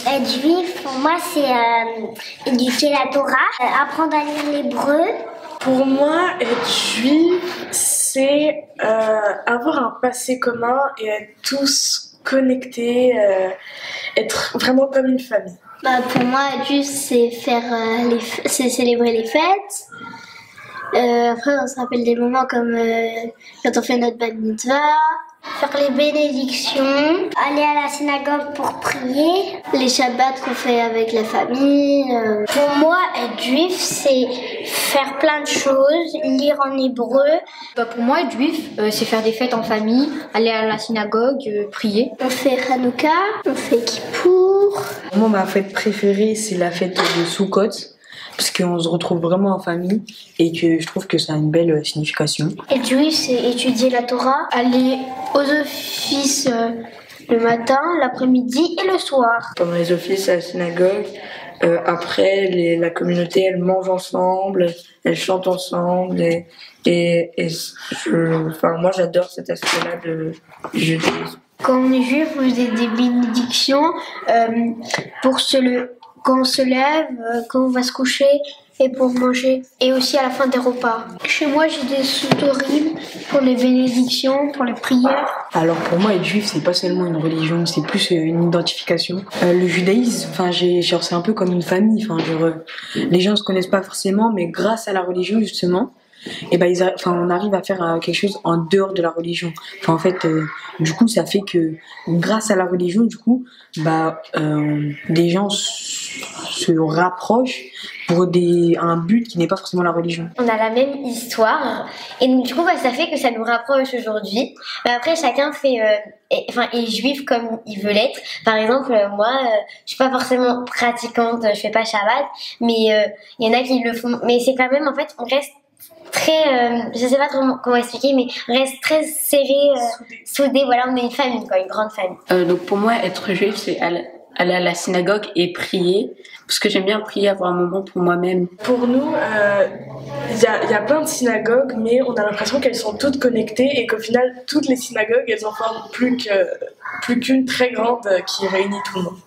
Être juif, pour moi, c'est éduquer la Torah, apprendre à lire l'hébreu. Pour moi, être juif, c'est avoir un passé commun et être tous connectés, être vraiment comme une famille. Pour moi, être juif, c'est c'est célébrer les fêtes. Après, on se rappelle des moments comme quand on fait notre bat mitzvah, faire les bénédictions, aller à la synagogue pour prier, les shabbats qu'on fait avec la famille. Pour moi, être juif, c'est faire plein de choses, lire en hébreu. Pour moi, être juif, c'est faire des fêtes en famille, aller à la synagogue, prier. On fait Hanouka, on fait Kippour. Moi, ma fête préférée, c'est la fête de Sukkot, parce qu'on se retrouve vraiment en famille et que je trouve que ça a une belle signification. Être juif, c'est étudier la Torah, aller aux offices le matin, l'après-midi et le soir. Pendant les offices à la synagogue, après, la communauté, elle mange ensemble, elle chante ensemble moi, j'adore cet aspect-là du judaïsme. Quand on est juif, on faisait des bénédictions quand on se lève, quand on va se coucher et pour manger, et aussi à la fin des repas. Chez moi, j'ai des soutorim pour les bénédictions, pour les prières. Alors pour moi, être juif, c'est pas seulement une religion, c'est plus une identification. Le judaïsme, c'est un peu comme une famille. Les gens se connaissent pas forcément, mais grâce à la religion justement, on arrive à faire quelque chose en dehors de la religion. Du coup, ça fait que grâce à la religion, des gens se rapprochent pour un but qui n'est pas forcément la religion. On a la même histoire et donc du coup ça fait que ça nous rapproche aujourd'hui. Mais après chacun est juif comme il veut l'être. Par exemple moi je suis pas forcément pratiquante, je fais pas Shabbat, mais il y en a qui le font. Mais c'est quand même en fait on reste très, je sais pas trop comment expliquer, mais on reste très serré, soudé. Voilà, on est une famille, quoi, une grande famille. Donc pour moi, être juif, c'est aller à la synagogue et prier, parce que j'aime bien prier, avoir un moment pour moi-même. Pour nous, il y a plein de synagogues, mais on a l'impression qu'elles sont toutes connectées et qu'au final, toutes les synagogues, elles en forment plus qu'une très grande qui réunit tout le monde.